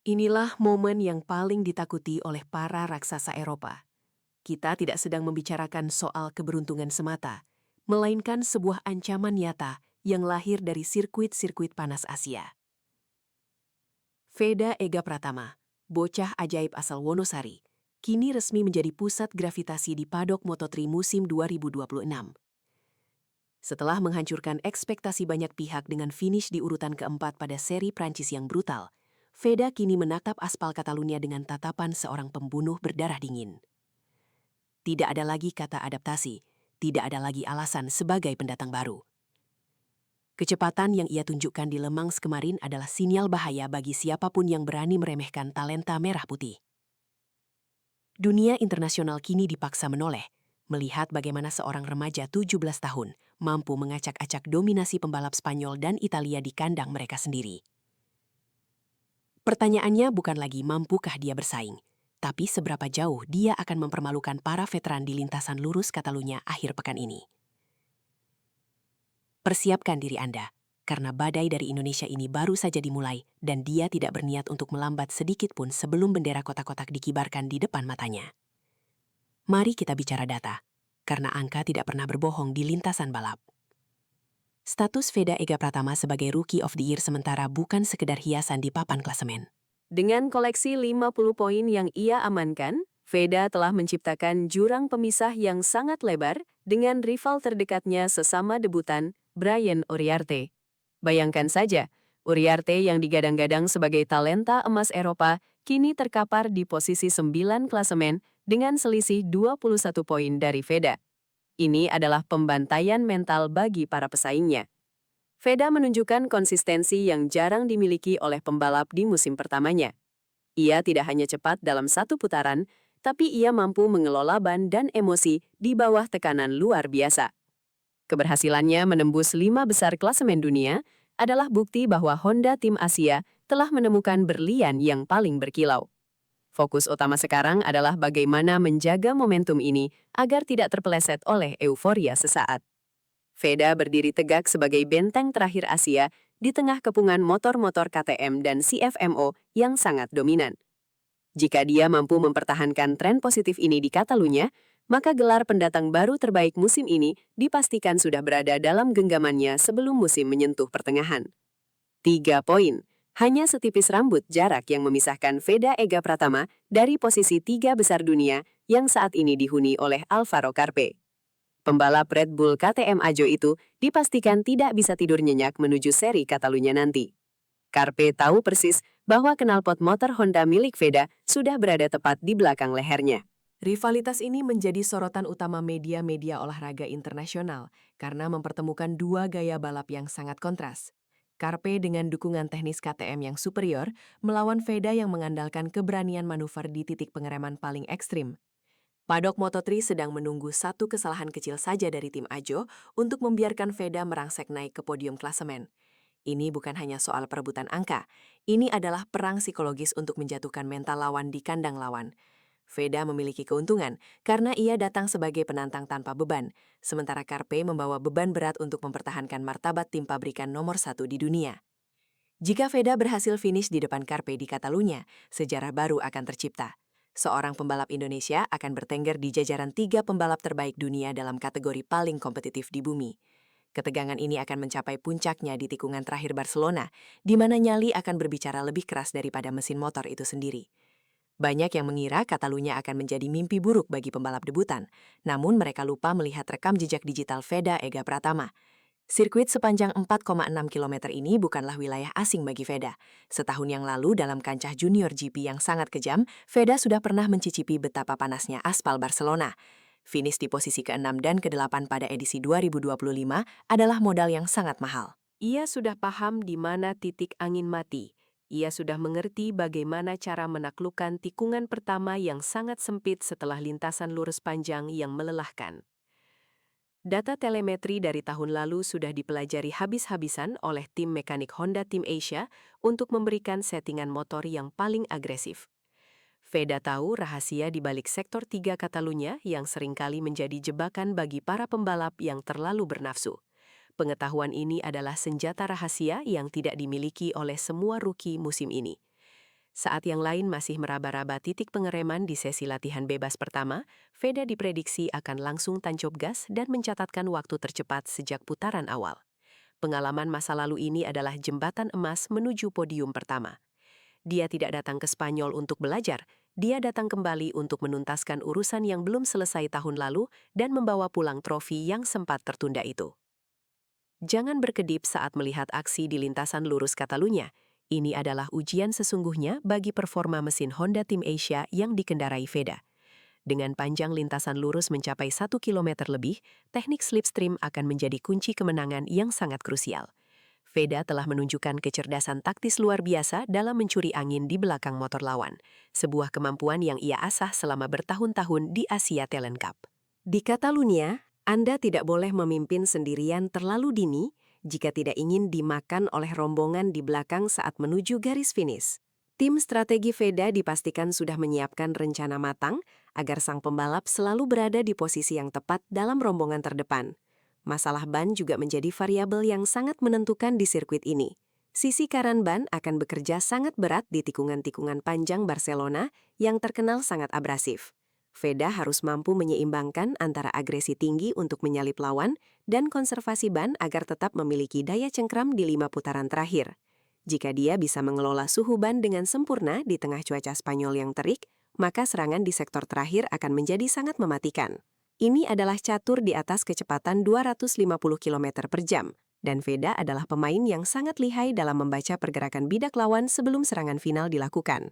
Inilah momen yang paling ditakuti oleh para raksasa Eropa. Kita tidak sedang membicarakan soal keberuntungan semata, melainkan sebuah ancaman nyata yang lahir dari sirkuit-sirkuit panas Asia. Veda Ega Pratama, bocah ajaib asal Wonosari, kini resmi menjadi pusat gravitasi di padok Moto3 musim 2026. Setelah menghancurkan ekspektasi banyak pihak dengan finish di urutan keempat pada seri Prancis yang brutal, Veda kini menatap aspal Catalunya dengan tatapan seorang pembunuh berdarah dingin. Tidak ada lagi kata adaptasi, tidak ada lagi alasan sebagai pendatang baru. Kecepatan yang ia tunjukkan di Le Mans kemarin adalah sinyal bahaya bagi siapapun yang berani meremehkan talenta merah putih. Dunia internasional kini dipaksa menoleh, melihat bagaimana seorang remaja 17 tahun mampu mengacak-acak dominasi pembalap Spanyol dan Italia di kandang mereka sendiri. Pertanyaannya bukan lagi mampukah dia bersaing, tapi seberapa jauh dia akan mempermalukan para veteran di lintasan lurus Catalunya akhir pekan ini. Persiapkan diri Anda, karena badai dari Indonesia ini baru saja dimulai dan dia tidak berniat untuk melambat sedikit pun sebelum bendera kotak-kotak dikibarkan di depan matanya. Mari kita bicara data, karena angka tidak pernah berbohong di lintasan balap. Status Veda Ega Pratama sebagai Rookie of the Year sementara bukan sekedar hiasan di papan klasemen. Dengan koleksi 50 poin yang ia amankan, Veda telah menciptakan jurang pemisah yang sangat lebar dengan rival terdekatnya sesama debutan, Brian Uriarte. Bayangkan saja, Uriarte yang digadang-gadang sebagai talenta emas Eropa, kini terkapar di posisi 9 klasemen dengan selisih 21 poin dari Veda. Ini adalah pembantaian mental bagi para pesaingnya. Veda menunjukkan konsistensi yang jarang dimiliki oleh pembalap di musim pertamanya. Ia tidak hanya cepat dalam satu putaran, tapi ia mampu mengelola ban dan emosi di bawah tekanan luar biasa. Keberhasilannya menembus 5 besar klasemen dunia adalah bukti bahwa Honda Tim Asia telah menemukan berlian yang paling berkilau. Fokus utama sekarang adalah bagaimana menjaga momentum ini agar tidak terpeleset oleh euforia sesaat. Veda berdiri tegak sebagai benteng terakhir Asia di tengah kepungan motor-motor KTM dan CFMO yang sangat dominan. Jika dia mampu mempertahankan tren positif ini di Catalunya, maka gelar pendatang baru terbaik musim ini dipastikan sudah berada dalam genggamannya sebelum musim menyentuh pertengahan. 3 poin. Hanya setipis rambut jarak yang memisahkan Veda Ega Pratama dari posisi 3 besar dunia yang saat ini dihuni oleh Alvaro Carpe. Pembalap Red Bull KTM Ajo itu dipastikan tidak bisa tidur nyenyak menuju seri Catalunya nanti. Carpe tahu persis bahwa knalpot motor Honda milik Veda sudah berada tepat di belakang lehernya. Rivalitas ini menjadi sorotan utama media-media olahraga internasional karena mempertemukan dua gaya balap yang sangat kontras. Carpe dengan dukungan teknis KTM yang superior melawan Veda yang mengandalkan keberanian manuver di titik pengereman paling ekstrim. Padok Moto3 sedang menunggu satu kesalahan kecil saja dari tim Ajo untuk membiarkan Veda merangsek naik ke podium klasemen. Ini bukan hanya soal perebutan angka, ini adalah perang psikologis untuk menjatuhkan mental lawan di kandang lawan. Veda memiliki keuntungan karena ia datang sebagai penantang tanpa beban, sementara Carpe membawa beban berat untuk mempertahankan martabat tim pabrikan nomor 1 di dunia. Jika Veda berhasil finish di depan Carpe di Catalunya, sejarah baru akan tercipta. Seorang pembalap Indonesia akan bertengger di jajaran 3 pembalap terbaik dunia dalam kategori paling kompetitif di bumi. Ketegangan ini akan mencapai puncaknya di tikungan terakhir Barcelona, di mana nyali akan berbicara lebih keras daripada mesin motor itu sendiri. Banyak yang mengira Catalunya akan menjadi mimpi buruk bagi pembalap debutan, namun mereka lupa melihat rekam jejak digital Veda Ega Pratama. Sirkuit sepanjang 4,6 km ini bukanlah wilayah asing bagi Veda. Setahun yang lalu dalam kancah Junior GP yang sangat kejam, Veda sudah pernah mencicipi betapa panasnya aspal Barcelona. Finish di posisi ke-6 dan ke-8 pada edisi 2025 adalah modal yang sangat mahal. Ia sudah paham di mana titik angin mati. Ia sudah mengerti bagaimana cara menaklukkan tikungan pertama yang sangat sempit setelah lintasan lurus panjang yang melelahkan. Data telemetri dari tahun lalu sudah dipelajari habis-habisan oleh tim mekanik Honda Tim Asia untuk memberikan settingan motor yang paling agresif. Veda tahu rahasia di balik sektor 3 Catalunya yang seringkali menjadi jebakan bagi para pembalap yang terlalu bernafsu. Pengetahuan ini adalah senjata rahasia yang tidak dimiliki oleh semua rookie musim ini. Saat yang lain masih meraba-raba titik pengereman di sesi latihan bebas pertama, Veda diprediksi akan langsung tancap gas dan mencatatkan waktu tercepat sejak putaran awal. Pengalaman masa lalu ini adalah jembatan emas menuju podium pertama. Dia tidak datang ke Spanyol untuk belajar, dia datang kembali untuk menuntaskan urusan yang belum selesai tahun lalu dan membawa pulang trofi yang sempat tertunda itu. Jangan berkedip saat melihat aksi di lintasan lurus Catalunya. Ini adalah ujian sesungguhnya bagi performa mesin Honda Team Asia yang dikendarai Veda. Dengan panjang lintasan lurus mencapai 1 kilometer lebih, teknik slipstream akan menjadi kunci kemenangan yang sangat krusial. Veda telah menunjukkan kecerdasan taktis luar biasa dalam mencuri angin di belakang motor lawan, sebuah kemampuan yang ia asah selama bertahun-tahun di Asia Talent Cup. Di Catalunya, Anda tidak boleh memimpin sendirian terlalu dini jika tidak ingin dimakan oleh rombongan di belakang saat menuju garis finish. Tim strategi Veda dipastikan sudah menyiapkan rencana matang agar sang pembalap selalu berada di posisi yang tepat dalam rombongan terdepan. Masalah ban juga menjadi variabel yang sangat menentukan di sirkuit ini. Sisi kanan ban akan bekerja sangat berat di tikungan-tikungan panjang Barcelona yang terkenal sangat abrasif. Veda harus mampu menyeimbangkan antara agresi tinggi untuk menyalip lawan dan konservasi ban agar tetap memiliki daya cengkram di 5 putaran terakhir. Jika dia bisa mengelola suhu ban dengan sempurna di tengah cuaca Spanyol yang terik, maka serangan di sektor terakhir akan menjadi sangat mematikan. Ini adalah catur di atas kecepatan 250 km per jam, dan Veda adalah pemain yang sangat lihai dalam membaca pergerakan bidak lawan sebelum serangan final dilakukan.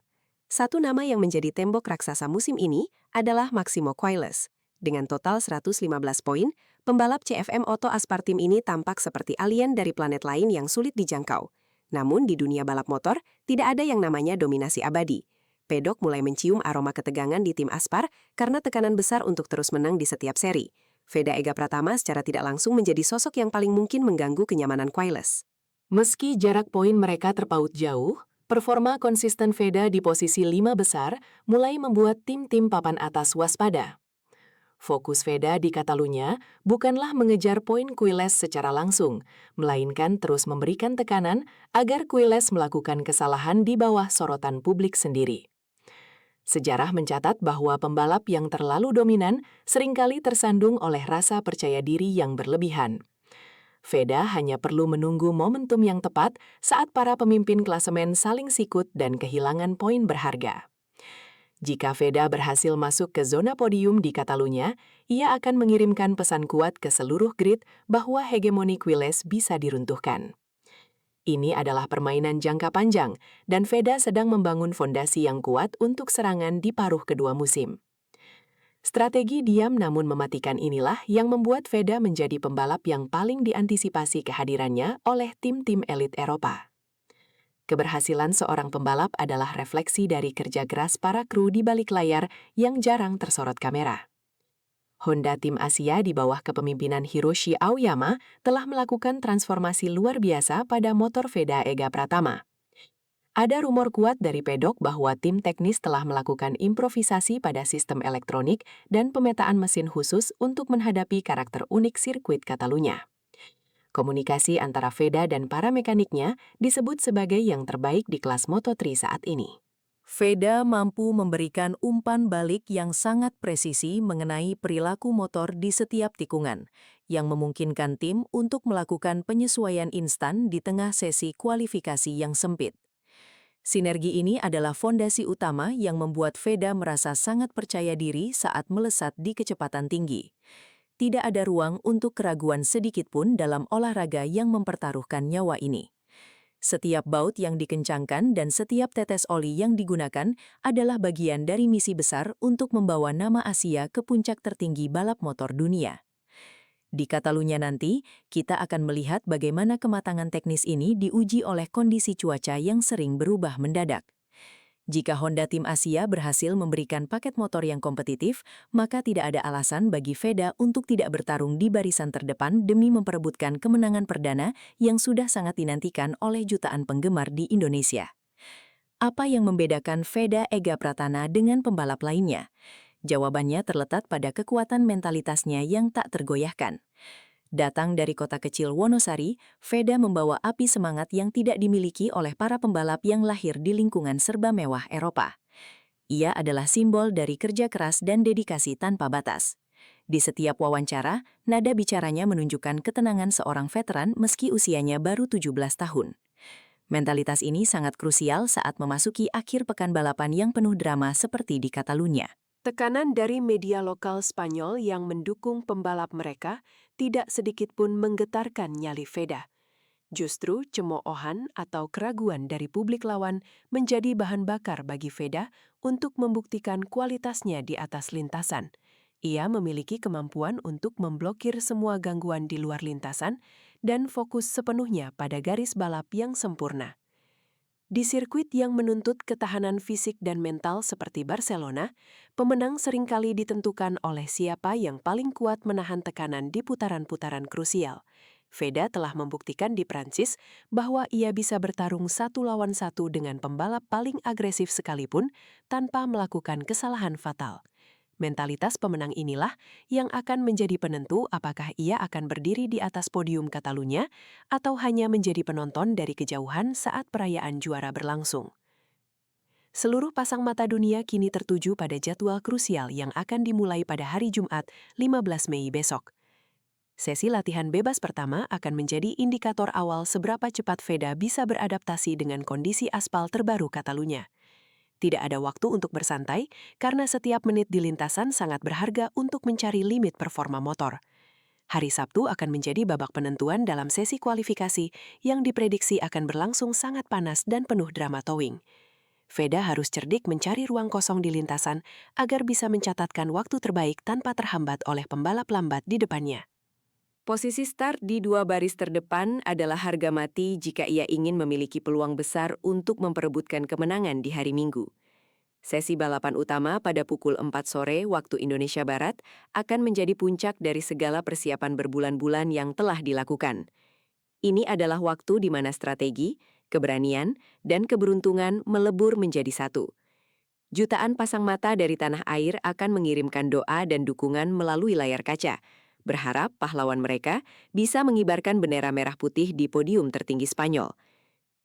Satu nama yang menjadi tembok raksasa musim ini adalah Maximo Quiles. Dengan total 115 poin, pembalap CFM Auto Aspartim ini tampak seperti alien dari planet lain yang sulit dijangkau. Namun di dunia balap motor, tidak ada yang namanya dominasi abadi. Pedok mulai mencium aroma ketegangan di tim Aspar karena tekanan besar untuk terus menang di setiap seri. Veda Ega Pratama secara tidak langsung menjadi sosok yang paling mungkin mengganggu kenyamanan Quiles. Meski jarak poin mereka terpaut jauh, performa konsisten Veda di posisi 5 besar mulai membuat tim-tim papan atas waspada. Fokus Veda di Catalunya bukanlah mengejar poin Quiles secara langsung, melainkan terus memberikan tekanan agar Quiles melakukan kesalahan di bawah sorotan publik sendiri. Sejarah mencatat bahwa pembalap yang terlalu dominan seringkali tersandung oleh rasa percaya diri yang berlebihan. Veda hanya perlu menunggu momentum yang tepat saat para pemimpin klasemen saling sikut dan kehilangan poin berharga. Jika Veda berhasil masuk ke zona podium di Catalunya, ia akan mengirimkan pesan kuat ke seluruh grid bahwa hegemoni Quiles bisa diruntuhkan. Ini adalah permainan jangka panjang, dan Veda sedang membangun fondasi yang kuat untuk serangan di paruh kedua musim. Strategi diam namun mematikan inilah yang membuat Veda menjadi pembalap yang paling diantisipasi kehadirannya oleh tim-tim elit Eropa. Keberhasilan seorang pembalap adalah refleksi dari kerja keras para kru di balik layar yang jarang tersorot kamera. Honda Tim Asia di bawah kepemimpinan Hiroshi Aoyama telah melakukan transformasi luar biasa pada motor Veda Ega Pratama. Ada rumor kuat dari pedok bahwa tim teknis telah melakukan improvisasi pada sistem elektronik dan pemetaan mesin khusus untuk menghadapi karakter unik sirkuit Catalunya. Komunikasi antara Veda dan para mekaniknya disebut sebagai yang terbaik di kelas Moto3 saat ini. Veda mampu memberikan umpan balik yang sangat presisi mengenai perilaku motor di setiap tikungan, yang memungkinkan tim untuk melakukan penyesuaian instan di tengah sesi kualifikasi yang sempit. Sinergi ini adalah fondasi utama yang membuat Veda merasa sangat percaya diri saat melesat di kecepatan tinggi. Tidak ada ruang untuk keraguan sedikit pun dalam olahraga yang mempertaruhkan nyawa ini. Setiap baut yang dikencangkan dan setiap tetes oli yang digunakan adalah bagian dari misi besar untuk membawa nama Asia ke puncak tertinggi balap motor dunia. Di Catalunya nanti, kita akan melihat bagaimana kematangan teknis ini diuji oleh kondisi cuaca yang sering berubah mendadak. Jika Honda Tim Asia berhasil memberikan paket motor yang kompetitif, maka tidak ada alasan bagi Veda untuk tidak bertarung di barisan terdepan demi memperebutkan kemenangan perdana yang sudah sangat dinantikan oleh jutaan penggemar di Indonesia. Apa yang membedakan Veda Ega Pratama dengan pembalap lainnya? Jawabannya terletak pada kekuatan mentalitasnya yang tak tergoyahkan. Datang dari kota kecil Wonosari, Veda membawa api semangat yang tidak dimiliki oleh para pembalap yang lahir di lingkungan serba mewah Eropa. Ia adalah simbol dari kerja keras dan dedikasi tanpa batas. Di setiap wawancara, nada bicaranya menunjukkan ketenangan seorang veteran meski usianya baru 17 tahun. Mentalitas ini sangat krusial saat memasuki akhir pekan balapan yang penuh drama seperti di Catalunya. Tekanan dari media lokal Spanyol yang mendukung pembalap mereka tidak sedikit pun menggetarkan nyali Veda. Justru cemoohan atau keraguan dari publik lawan menjadi bahan bakar bagi Veda untuk membuktikan kualitasnya di atas lintasan. Ia memiliki kemampuan untuk memblokir semua gangguan di luar lintasan dan fokus sepenuhnya pada garis balap yang sempurna. Di sirkuit yang menuntut ketahanan fisik dan mental seperti Barcelona, pemenang seringkali ditentukan oleh siapa yang paling kuat menahan tekanan di putaran-putaran krusial. Veda telah membuktikan di Prancis bahwa ia bisa bertarung 1 lawan 1 dengan pembalap paling agresif sekalipun tanpa melakukan kesalahan fatal. Mentalitas pemenang inilah yang akan menjadi penentu apakah ia akan berdiri di atas podium Catalunya atau hanya menjadi penonton dari kejauhan saat perayaan juara berlangsung. Seluruh pasang mata dunia kini tertuju pada jadwal krusial yang akan dimulai pada hari Jumat, 15 Mei besok. Sesi latihan bebas pertama akan menjadi indikator awal seberapa cepat Veda bisa beradaptasi dengan kondisi aspal terbaru Catalunya. Tidak ada waktu untuk bersantai, karena setiap menit di lintasan sangat berharga untuk mencari limit performa motor. Hari Sabtu akan menjadi babak penentuan dalam sesi kualifikasi yang diprediksi akan berlangsung sangat panas dan penuh drama towing. Veda harus cerdik mencari ruang kosong di lintasan agar bisa mencatatkan waktu terbaik tanpa terhambat oleh pembalap lambat di depannya. Posisi start di 2 baris terdepan adalah harga mati jika ia ingin memiliki peluang besar untuk memperebutkan kemenangan di hari Minggu. Sesi balapan utama pada pukul 4 sore waktu Indonesia Barat akan menjadi puncak dari segala persiapan berbulan-bulan yang telah dilakukan. Ini adalah waktu di mana strategi, keberanian, dan keberuntungan melebur menjadi satu. Jutaan pasang mata dari tanah air akan mengirimkan doa dan dukungan melalui layar kaca, berharap pahlawan mereka bisa mengibarkan bendera merah putih di podium tertinggi Spanyol.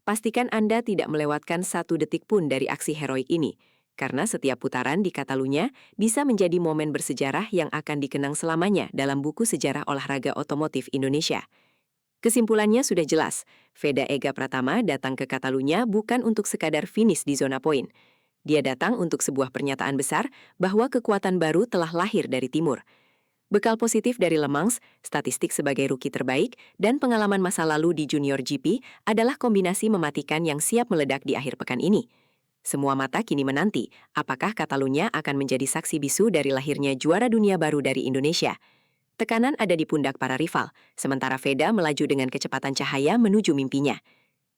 Pastikan Anda tidak melewatkan 1 detik pun dari aksi heroik ini, karena setiap putaran di Catalunya bisa menjadi momen bersejarah yang akan dikenang selamanya dalam buku sejarah olahraga otomotif Indonesia. Kesimpulannya sudah jelas, Veda Ega Pratama datang ke Catalunya bukan untuk sekadar finish di zona poin. Dia datang untuk sebuah pernyataan besar bahwa kekuatan baru telah lahir dari timur. Bekal positif dari Le Mans, statistik sebagai rookie terbaik, dan pengalaman masa lalu di Junior GP adalah kombinasi mematikan yang siap meledak di akhir pekan ini. Semua mata kini menanti, apakah Catalunya akan menjadi saksi bisu dari lahirnya juara dunia baru dari Indonesia. Tekanan ada di pundak para rival, sementara Veda melaju dengan kecepatan cahaya menuju mimpinya.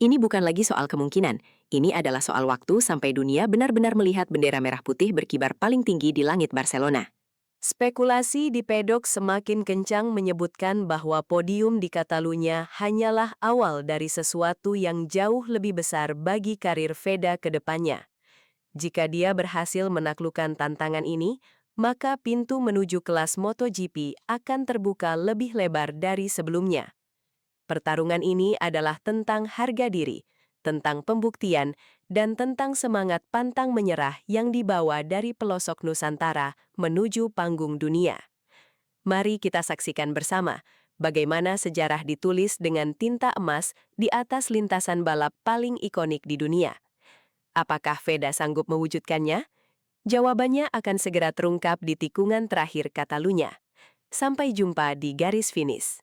Ini bukan lagi soal kemungkinan, ini adalah soal waktu sampai dunia benar-benar melihat bendera merah putih berkibar paling tinggi di langit Barcelona. Spekulasi di pedok semakin kencang menyebutkan bahwa podium di Catalunya hanyalah awal dari sesuatu yang jauh lebih besar bagi karir Veda ke depannya. Jika dia berhasil menaklukkan tantangan ini, maka pintu menuju kelas MotoGP akan terbuka lebih lebar dari sebelumnya. Pertarungan ini adalah tentang harga diri, tentang pembuktian, dan tentang semangat pantang menyerah yang dibawa dari pelosok Nusantara menuju panggung dunia. Mari kita saksikan bersama bagaimana sejarah ditulis dengan tinta emas di atas lintasan balap paling ikonik di dunia. Apakah Veda sanggup mewujudkannya? Jawabannya akan segera terungkap di tikungan terakhir Catalunya. Sampai jumpa di garis finish.